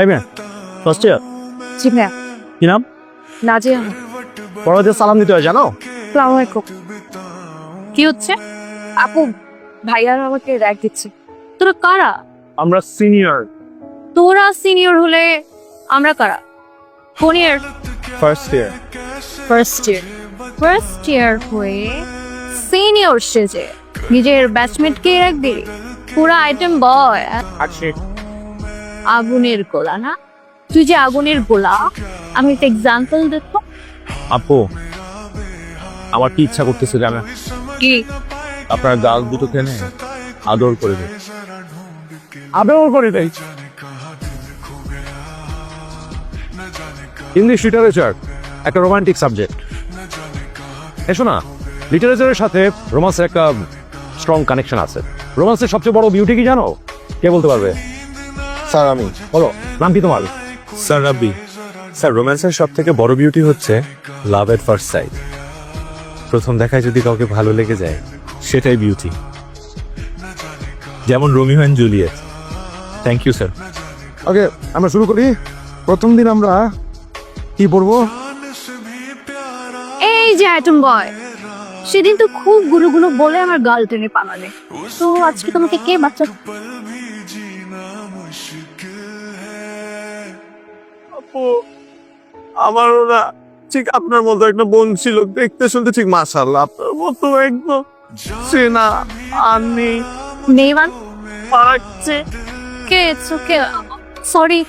এই মেয়ে first year জি ভাইয়া। কি নাম? নাজিয়া। বড়দের সালাম দিতে হয় জানো? আসসালামু আলাইকুম। কি হচ্ছে? আপু ভাইয়ার আমাকে র্যাক দিচ্ছে। তোরা কারা? আমরা সিনিয়র তোরা সিনিয়র হলে আমরা কারা? কোন year? First year. First year. First year হয়ে সিনিয়র সেজে নিজের ব্যাচমেটকে র্যাক দিলি? পুরা আইটেম বয়। আচ্ছা আগুনের গোলা না? তুই যে আগুনের গোলা, আমি একটা এক্সাম্পল দেখো। আপু আমার কি ইচ্ছা করতেছে জানেন? কি? আপনার গাল দুটো কেনে আদর করে দেয়, আদর করে দেয়। ইংলিশ লিটারেচার একটা রোমান্টিক সাবজেক্ট। এসো না, লিটারেচারের সাথে রোমান্সের একটা স্ট্রং কানেকশন আছে। রোমান্সের সবচেয়ে বড় বিউটি কি জানো? কে বলতে পারবে? স্যার আমি। বলো, নাম কি তোমার? স্যার রাব্বি। স্যার রোম্যান্সের সব থেকে বড় বিউটি হচ্ছে লাভ এট ফার্স্ট সাইট। প্রথম দেখায় যদি কাউকে ভালো লেগে যায় সেটাই বিউটি, যেমন Romeo and Juliet. Thank you sir. Okay, আমরা শুরু করি। প্রথম দিন আমরা কি পড়বো? এই যে আইটেম বয়, সেদিন তো খুব গুলো গুলো বলে আমার গাল টেনে পালালে। তো আজকে তোমাকে কে বাচ্চা? আপু আমারও না ঠিক আপনার মতো একটা বোন ছিল, দেখতে শুনতে ঠিক মাশাআল্লাহ আপনার মতো একদম চেনা আনি নেইমান পাচ্ছে। কে? Okay sorry.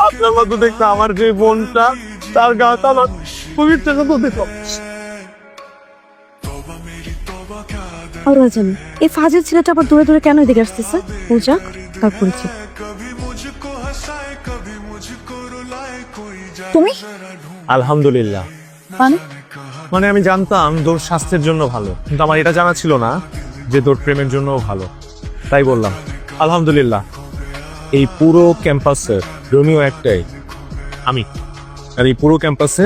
আপনার মতো দেখতে আমার যে বোনটা, তার গাটা আমার পবিত্র মতো দেখো। জানি এই ফাজিল ছেলেটা আবার দূরে দূরে কেন এদিকে আসতেছে? পূজা তার পরিচয়। তুমি আলহামদুলিল্লাহ। মানে মানে আমি জানতাম তোর স্বাস্থ্যের জন্য ভালো, কিন্তু আমার এটা জানা ছিল না যে তোর প্রেমের জন্যও ভালো। তাই বললাম আলহামদুলিল্লাহ। এই পুরো ক্যাম্পাসে রোমিও একটাই, আমি। আর এই পুরো ক্যাম্পাসে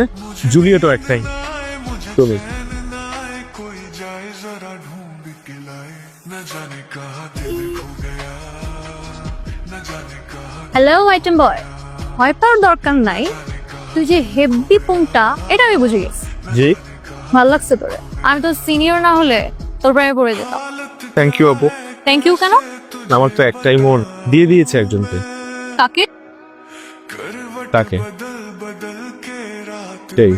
জুলিয়েটও একটাই, তুমি। হ্যালো আইটেম বয়, ভয় পাওয়ার দরকার নাই। তুই যে হেভি পুংটা, এটা আমি বুঝে গেছি। জি, ভালো লাগছে তোরে। আমি তো সিনিয়র না হলে তোর প্রেমে পড়ে যেতাম। থ্যাংক ইউ আপু। থ্যাংক ইউ কেন? আমার তো একটাই মন, দিয়ে দিয়েছে একজনকে। কাকে? তাকে। সেই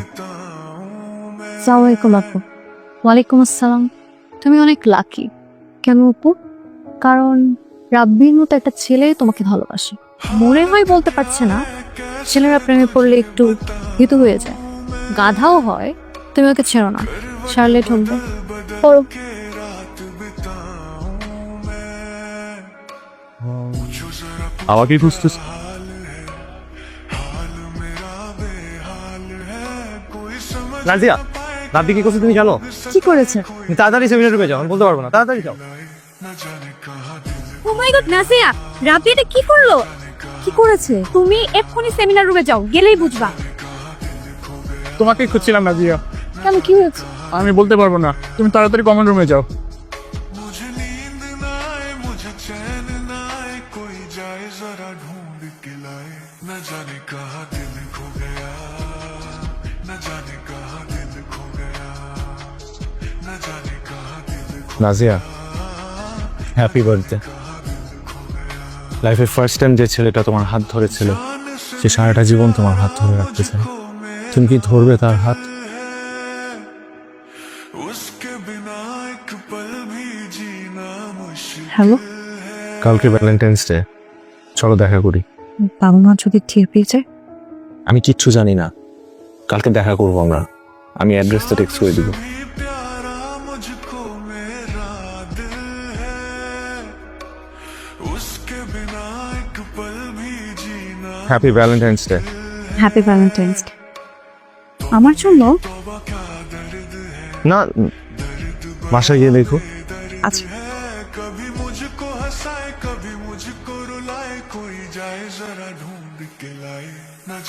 আসসালামু আলাইকুম আপু। ওয়ালাইকুম আসসালাম। তুমি অনেক লাকি। কেন আপু? কারণ রাব্বির মতো একটা ছেলে তোমাকে ভালোবাসে। মনে হয় বলতে পারছে না, ছেলেরা প্রেমে পড়লে একটু ভীতু হয়ে যায়, গাধাও হয়। তুমি ওকে ছেড়ো না, শার্লেট হবে। পড়ো। আমাকে খুঁজতেছ? নাজিয়া, রাব্বি কি করছে তুমি জানো? কি করেছে? তুমি তাড়াতাড়ি সেমিনার রুমে যাও, আমি বলতে পারবো না, তাড়াতাড়ি যাও। ও মাই গড নাসিয়া, রাব্বি এটা কি করলো? কি করেছে? তুমি এক্ষুনি সেমিনার রুমে যাও, গেলেই বুঝবা। তোমাকে খুঁজছিলাম নাজিয়া। কেন, কি হয়েছে? আমি বলতে পারবো না, তুমি তাড়াতাড়ি কমন রুমে যাও। Nazia, happy birthday. লাইফের ফার্স্ট টাইম যে ছেলেটা তোমার হাত ধরেছিল, সে সারাটা জীবন তোমার হাত ধরে রাখতে চায়। তুমি কি ধরবে তার হাত? হ্যালো, কালকে ভ্যালেন্টাইন্স ডে, চলো দেখা করি। বাবা মা যদি টের পেয়ে যায়? আমি কিচ্ছু জানি না, কালকে দেখা করবো আমরা। আমি অ্যাড্রেসটা টেক্সট করে দিব। Happy Valentine's day. Happy Valentine's day. আমার জন্য? না, বাসায় গিয়ে দেখো। আচ্ছা।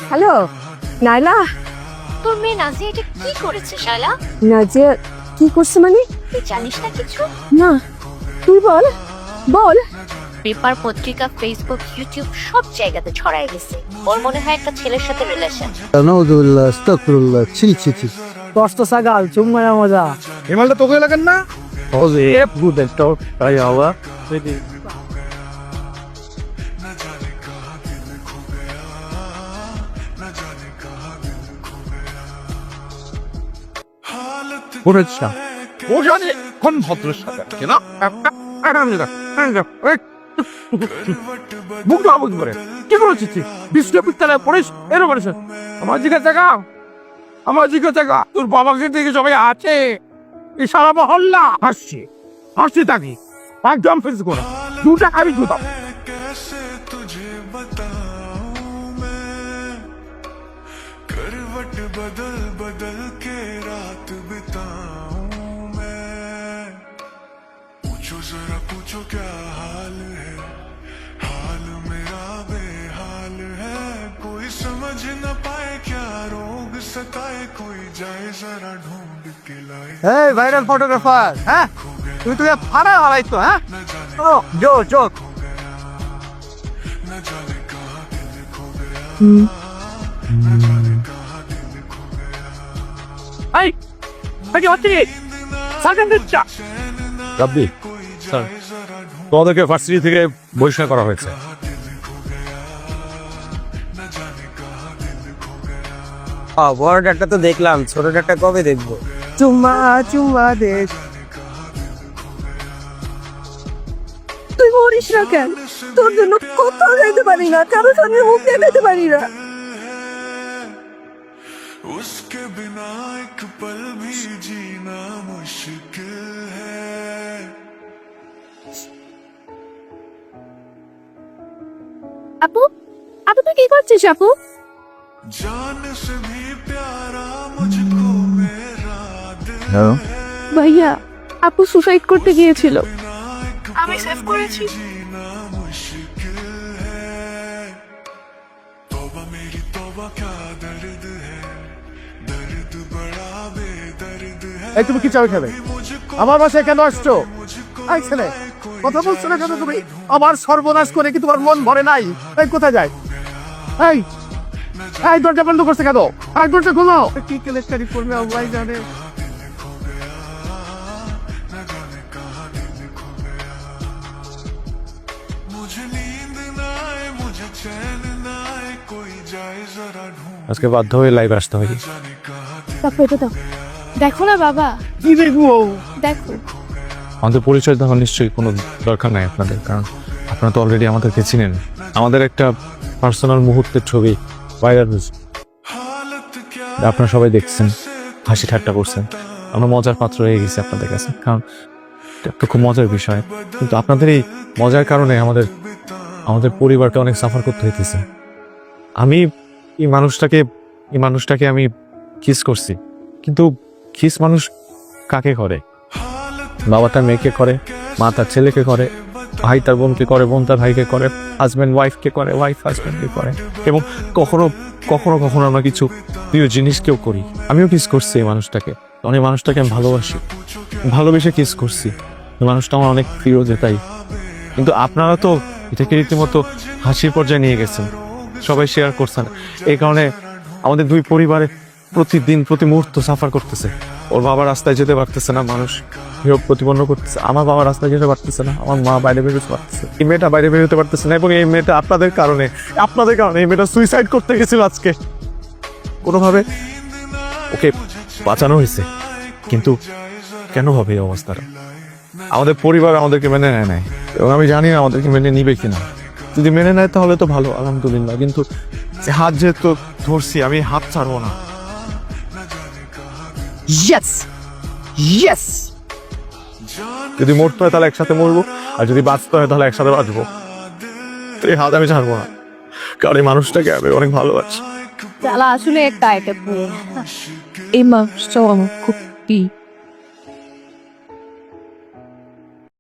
হ্যালো নাইলা। তোর মেয়ে নাজিয়া এটা কি করেছে শালা? নাজিয়া কি করছে মানে? তুই জানিস না কিছু? না, তুই বল বল। পেপার, পত্রিকা, ফেসবুক, ইউটিউব সব জায়গাতে ছড়াই গেছে। ওর মনে হয় একটা ছেলের সাথে রিলেশন। নাউযুবিল্লাহ, আস্তাগফিরুল্লাহ, ছি ছি ছি। কষ্ট সাগাল চুম্মায়া মজা। এই মালটা তোকে লাগেন না? ওজে গুড একটা তাই হওয়া। করেছা ও জানে কোন ভদ্রের সাথে আছে না মুখ আবুজ করে কি করেছিস বিশ্ববিদ্যালয়ে পড়িস এরকম করেছ আমার জিজ্ঞাসা গা আমার জিজ্ঞাসা গা তোর বাবাকে দেখে সবাই আছে এই সারা মহল্লা হাসছে হাসছে তাকে একদম ফেস করে 2 টাকা আমি জুতাম करवट बदल बदल के रात बिताऊं मैं पूछो जरा पूछो क्या हाल है हाल मेरा बेहाल है कोई समझ न पाए क्या रोग सताए कोई जाए जरा ढूंढ के लाए এই ভাইরাল ফটোগ্রাফার, হ্যাঁ তুমি তো ফাড়া হারাইতো, হ্যাঁ ও জো জো। न जाने कहाँ दिल खो गया न जाने कहाँ दिल खो गया এই আগে হচ্ছে সার্কেন্ডটা রাব্বি স্যার তোমাদেরকে ভার্সিটি থেকে বহিষ্কার করা হয়েছে বড় ডাক্তার তো দেখলাম, ছোট ডাক্তার কবে দেখবো? চুম্মা চুম্মা দেখ। তুই মরিস না কেন? তোর জন্য কোথাও যাইতে পারি না, কারোর সামনে মুখ দেখাতে পারি না। उसके बिना एक पल भी जीना मुश्किल है আপু, আপু তুই কি করছিস আপু? जान से भी प्यारा मुझको मेरा दिल ভাইয়া, আপু সুসাইড করতে গিয়েছিল। আমি সেভ করেছি जीना मुश्किल है तौबा मेरी तौबा क्या दर्द है दर्द बड़ा बेदर्द है এই তুমি কি চাও এখানে আমার বাসায় কেন আসছো এই ছেলে কথা বলছো না কেন তুমি আমার সর্বনাশ করে কি তোমার মন ভরে নাই এই কোথায় যায় এই এই দরজা বন্ধ করছে কেন এই দরজা খোলো কি কেলেঙ্কারি করবে আল্লাহ জানে। मुझे नींद ना आए मुझे चैन ना आए कोई जाए जरा ढूंढ আজকে বাধ্য হয়ে লাইভ আসতে হয় जाने कहाँ তারপর এটা দাও। দেখো না বাবা, কি দেখবো? দেখো। আমাদের পরিচয় দেওয়ার নিশ্চয়ই কোনো দরকার নাই আপনাদের, কারণ আপনারা তো অলরেডি আমাদেরকে চিনেন। আমাদের একটা পার্সোনাল মুহূর্তের ছবি ভাইরাল হয়েছে, हालत क्या আপনারা সবাই দেখছেন, হাসি ঠাট্টা করছেন। আমরা মজার পাত্র হয়ে গেছি আপনাদের কাছে, কারণ এটা একটা খুব মজার বিষয়। কিন্তু আপনাদের এই মজার কারণে আমাদের পরিবারকে অনেক সাফার করতে হইতেছে। আমি এই মানুষটাকে আমি কিস করছি, কিন্তু কিস মানুষ কাকে করে? বাবা তার মেয়েকে করে, মা তার ছেলেকে করে, ভাই তার বোনকে করে, বোন তার ভাইকে করে, হাজব্যান্ড ওয়াইফকে করে, ওয়াইফ হাজব্যান্ডকে করে, এবং কখনো কখনো কখনো আমরা কিছু প্রিয় জিনিসকেও করি। আমিও কিস করছি এই মানুষটাকে, কারণ এই মানুষটাকে আমি ভালোবাসি, ভালোবেসে কিস করছি। এই মানুষটা আমার অনেক প্রিয় যে তাই। কিন্তু আপনারা তো এটাকে রীতিমতো হাসির পর্যায়ে নিয়ে গেছেন, সবাই শেয়ার করছেন। এই কারণে আমাদের দুই পরিবারে প্রতিদিন প্রতি মুহূর্ত সাফার করতেছে। ওর বাবা রাস্তায় যেতে পারতেছে না, মানুষ বিরোধ প্রতিপন্ন করতেছে। আমার বাবা রাস্তায় যেতে পারতেছে না, আমার মা বাইরে বেরোতে পারতেছে, এই মেয়েটা বাইরে বেরোতে পারতেছে না। এবং এই মেয়েটা আপনাদের কারণে এই মেয়েটা সুইসাইড করতে গেছিল আজকে। কোনোভাবে ওকে বাঁচানো হয়েছে, কিন্তু কেন হবে এই অবস্থাটা? আমাদের পরিবার আমাদেরকে মেনে নেয় নাই, এবং আমি জানি না আমাদেরকে মেনে নিবে কিনা। যদি মেনে নেয় তাহলে তো ভালো, আলহামদুলিল্লাহ। কিন্তু হাত যেহেতু ধরছি, আমি হাত ছাড়বো না। Yes yes. যদি মরতে হয় তাহলে একসাথে মরবো, আর যদি বাঁচতে হয় তাহলে একসাথে বাঁচবো। তো এই হাত আমি ছাড়বো না, কারণ এই মানুষটাকে আমি অনেক ভালোবাসি। তাহলে আসলে একটা আইটেম এই মানুষটাও আমার খুব